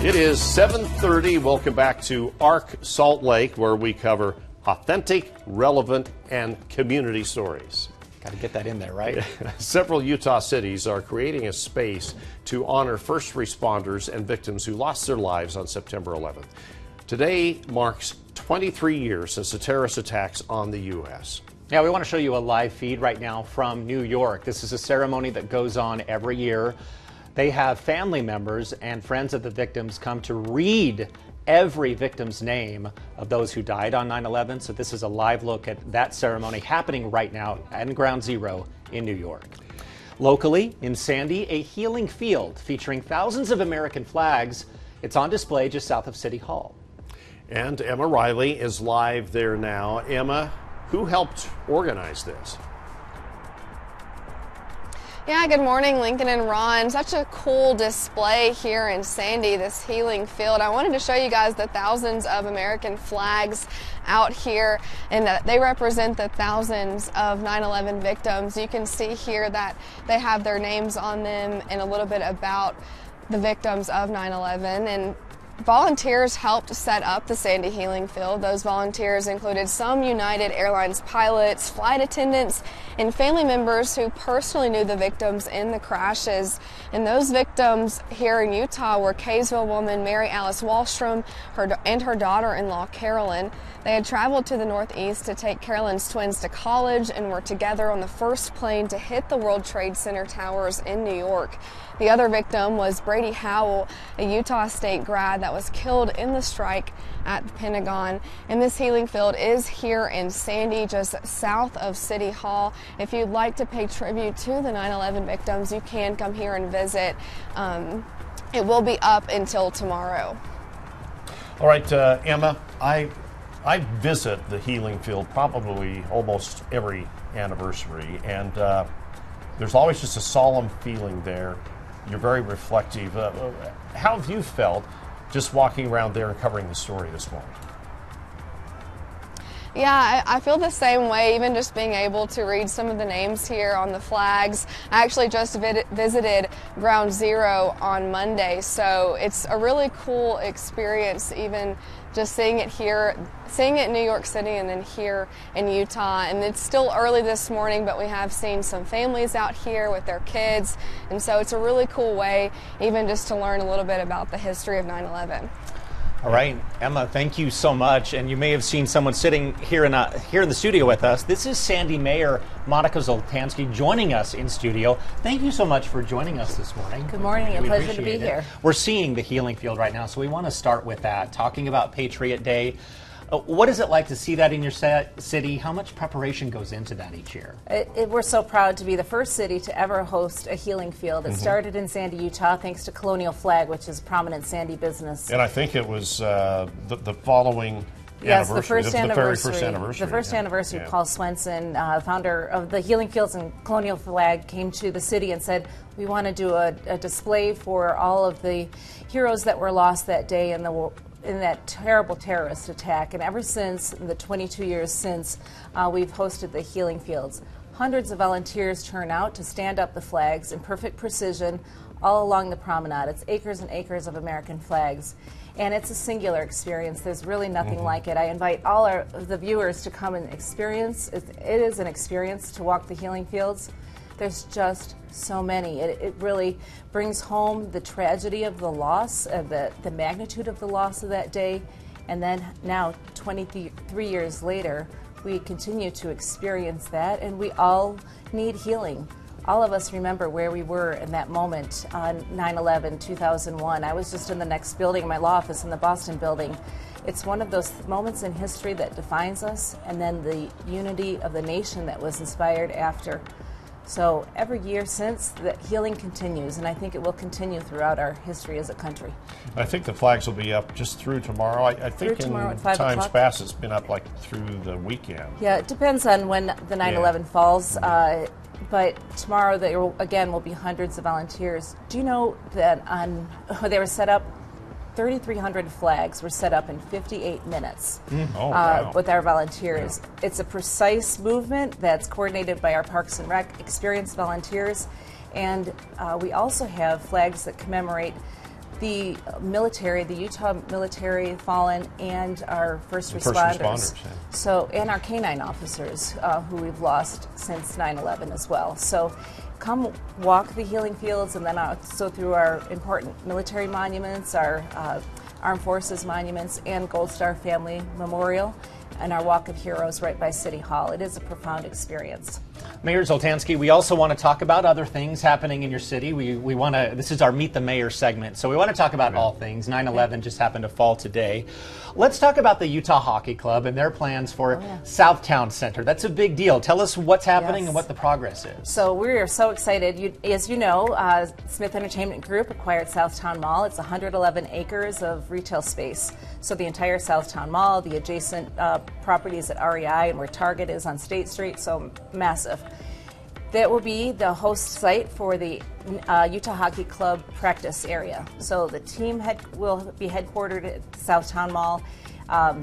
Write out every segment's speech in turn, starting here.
It is 7:30. Welcome back to ARC Salt Lake, where we cover authentic, relevant, and community stories. Got to get that in there, right? Several Utah cities are creating a space to honor first responders and victims who lost their lives on September 11th. Today marks 23 years since the terrorist attacks on the U.S. Yeah, we want to show you a live feed right now from New York. This is a ceremony that goes on every year. They have family members and friends of the victims come to read every victim's name of those who died on 9/11. So this is a live look at that ceremony happening right now at Ground Zero in New York. Locally, in Sandy, a healing field featuring thousands of American flags. It's on display just south of City Hall. And Emma Riley is live there now. Emma, who helped organize this? Yeah, good morning, Lincoln and Ron. Such a cool display here in Sandy, this healing field. I wanted to show you guys the thousands of American flags out here, and that they represent the thousands of 9/11 victims. You can see here that they have their names on them and a little bit about the victims of 9/11. And volunteers helped set up the Sandy Healing Field. Those volunteers included some United Airlines pilots, flight attendants, and family members who personally knew the victims in the crashes. And those victims here in Utah were Kaysville woman Mary Alice Wallstrom and her daughter-in-law Carolyn. They had traveled to the Northeast to take Carolyn's twins to college and were together on the first plane to hit the World Trade Center towers in New York. The other victim was Brady Howell, a Utah State grad that was killed in the strike at the Pentagon. And this healing field is here in Sandy, just south of City Hall. If you'd like to pay tribute to the 9/11 victims, you can come here and visit. It will be up until tomorrow. All right, Emma, I visit the healing field probably almost every anniversary, and there's always just a solemn feeling there. You're very reflective. How have you felt just walking around there and covering the story this morning? Yeah, I feel the same way, even just being able to read some of the names here on the flags. I actually just visited Ground Zero on Monday, so it's a really cool experience, even just seeing it here, seeing it in New York City and then here in Utah. And it's still early this morning, but we have seen some families out here with their kids, and so it's a really cool way even just to learn a little bit about the history of 9/11. All right, Emma, thank you so much. And you may have seen someone sitting here in the studio with us. This is Sandy Mayor Monica Zoltanski joining us in studio. Thank you so much for joining us this morning. Good morning, a pleasure to be here. We're seeing the healing field right now, so we want to start with that, talking about Patriot Day. What is it like to see that in your city? How much preparation goes into that each year? We're so proud to be the first city to ever host a healing field. It started in Sandy, Utah, thanks to Colonial Flag, which is a prominent Sandy business. And I think it was the following Yes, anniversary. the first anniversary. The very first anniversary. The first anniversary. Yeah. Paul Swenson, founder of the Healing Fields and Colonial Flag, came to the city and said, we want to do a display for all of the heroes that were lost that day in that terrible terrorist attack. And ever since, the 22 years since, we've hosted the Healing Fields. Hundreds of volunteers turn out to stand up the flags in perfect precision all along the promenade. It's acres and acres of American flags. And it's a singular experience. There's really nothing like it. I invite all the viewers to come and experience. It is an experience to walk the Healing Fields. There's just so many. It really brings home the tragedy of the loss, the magnitude of the loss of that day. And then now, 23 years later, we continue to experience that, and we all need healing. All of us remember where we were in that moment on 9/11, 2001. I was just in the next building, in my law office in the Boston building. It's one of those moments in history that defines us, and then the unity of the nation that was inspired after. So every year since, the healing continues, and I think it will continue throughout our history as a country. I think the flags will be up just through tomorrow. I think tomorrow in at 5 times o'clock. past it's been up like through the weekend. Yeah, it depends on when the 9/11 falls. But tomorrow there will be hundreds of volunteers. Do you know that they were set up? 3,300 flags were set up in 58 minutes with our volunteers. Yeah. It's a precise movement that's coordinated by our Parks and Rec experienced volunteers. And we also have flags that commemorate the military, the Utah military fallen, and our first responders. Yeah. So, and our canine officers who we've lost since 9/11 as well. So come walk the healing fields, and then also through our important military monuments, our Armed Forces monuments, and Gold Star Family Memorial, and our Walk of Heroes right by City Hall. It is a profound experience. Mayor Zoltanski, we also want to talk about other things happening in your city. We want to, this is our Meet the Mayor segment, so we want to talk about all things. 9/11 just happened to fall today. Let's talk about the Utah Hockey Club and their plans for Southtown Center. That's a big deal. Tell us what's happening and what the progress is. So we are so excited. As you know, Smith Entertainment Group acquired Southtown Mall. It's 111 acres of retail space. So the entire Southtown Mall, the adjacent properties at REI and where Target is on State Street, so massive. That will be the host site for the Utah Hockey Club practice area. So the team will be headquartered at Southtown Mall.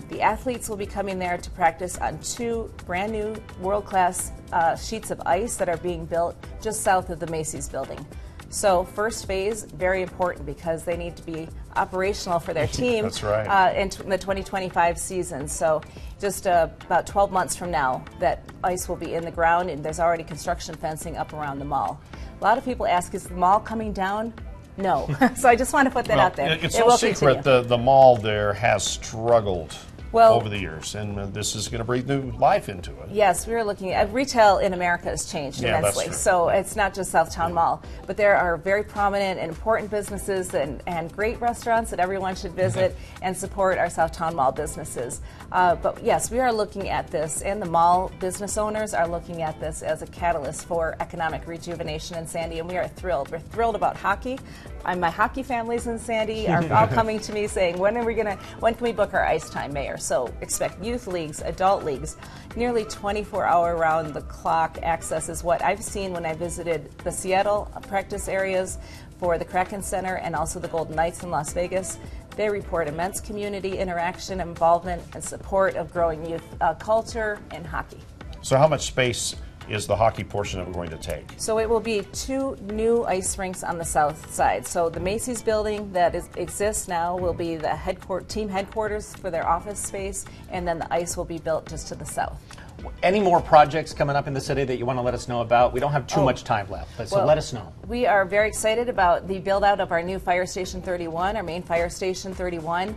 The athletes will be coming there to practice on 2 brand new world-class sheets of ice that are being built just south of the Macy's building. So first phase, very important because they need to be operational for their team. That's right. In the 2025 season. So just about 12 months from now, that ice will be in the ground, and there's already construction fencing up around the mall. A lot of people ask, is the mall coming down? No. So I just want to put that out there. It's no secret the mall there has struggled Well, over the years, and this is going to breathe new life into it. Yes, we were looking at retail in America has changed Yeah, immensely. that's true. So it's not just Southtown Mall, but there are very prominent and important businesses and great restaurants that everyone should visit and support our Southtown Mall businesses. But yes, we are looking at this, and the mall business owners are looking at this as a catalyst for economic rejuvenation in Sandy, and we are thrilled. We're thrilled about hockey. My hockey families in Sandy are all coming to me saying, when can we book our ice time, Mayor? So expect youth leagues, adult leagues, nearly 24-hour round-the-clock access is what I've seen when I visited the Seattle practice areas for the Kraken Center and also the Golden Knights in Las Vegas. They report immense community interaction, involvement, and support of growing youth culture and hockey. So how much space is the hockey portion of it going to take? So it will be 2 new ice rinks on the south side. So the Macy's building that exists now will be the team headquarters for their office space, and then the ice will be built just to the south. Any more projects coming up in the city that you want to let us know about? We don't have too much time left, but so let us know. We are very excited about the build-out of our new Fire Station 31, our main Fire Station 31.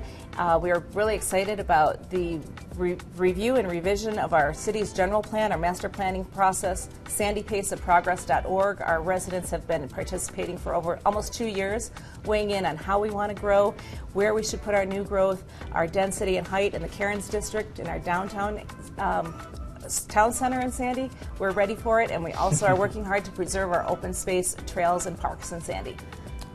We are really excited about the review and revision of our city's general plan, our master planning process, sandypaceofprogress.org. Our residents have been participating for over almost 2 years, weighing in on how we want to grow, where we should put our new growth, our density and height in the Cairns District, in our downtown town center in Sandy. We're ready for it, and we also are working hard to preserve our open space, trails, and parks in Sandy.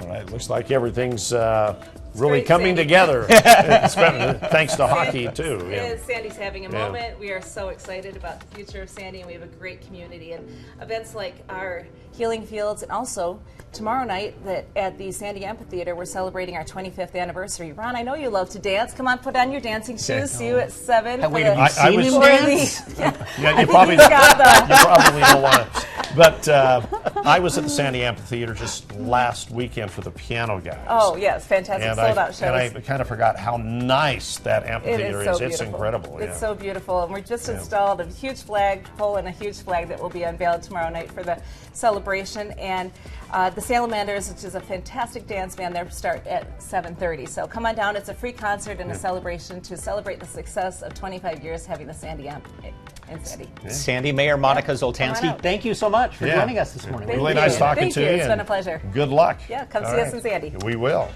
All right, looks like everything's really great, coming Sandy. together. Thanks to hockey, too. Yeah. Sandy's having a moment. We are so excited about the future of Sandy, and we have a great community. And events like our Healing Fields, and also tomorrow night at the Sandy Amphitheater, we're celebrating our 25th anniversary. Ron, I know you love to dance. Come on, put on your dancing shoes. See you at 7. Have you seen him dance? Yeah, you probably don't want to. But I was at the Sandy Amphitheater just last weekend for the piano guys. Oh, yes, fantastic. Sold-out shows. And I kind of forgot how nice that amphitheater is. So It's incredible. It's so beautiful. And we just installed a huge flagpole and a huge flag that will be unveiled tomorrow night for the celebration. And the Salamanders, which is a fantastic dance band, they start at 7:30. So come on down. It's a free concert and a celebration to celebrate the success of 25 years having the Sandy Amp in Sandy. Sandy Mayor Monica Zoltanski, thank you so much for joining us this morning. Really nice talking to you. It's been a pleasure. Good luck. Yeah, come see us in Sandy. We will.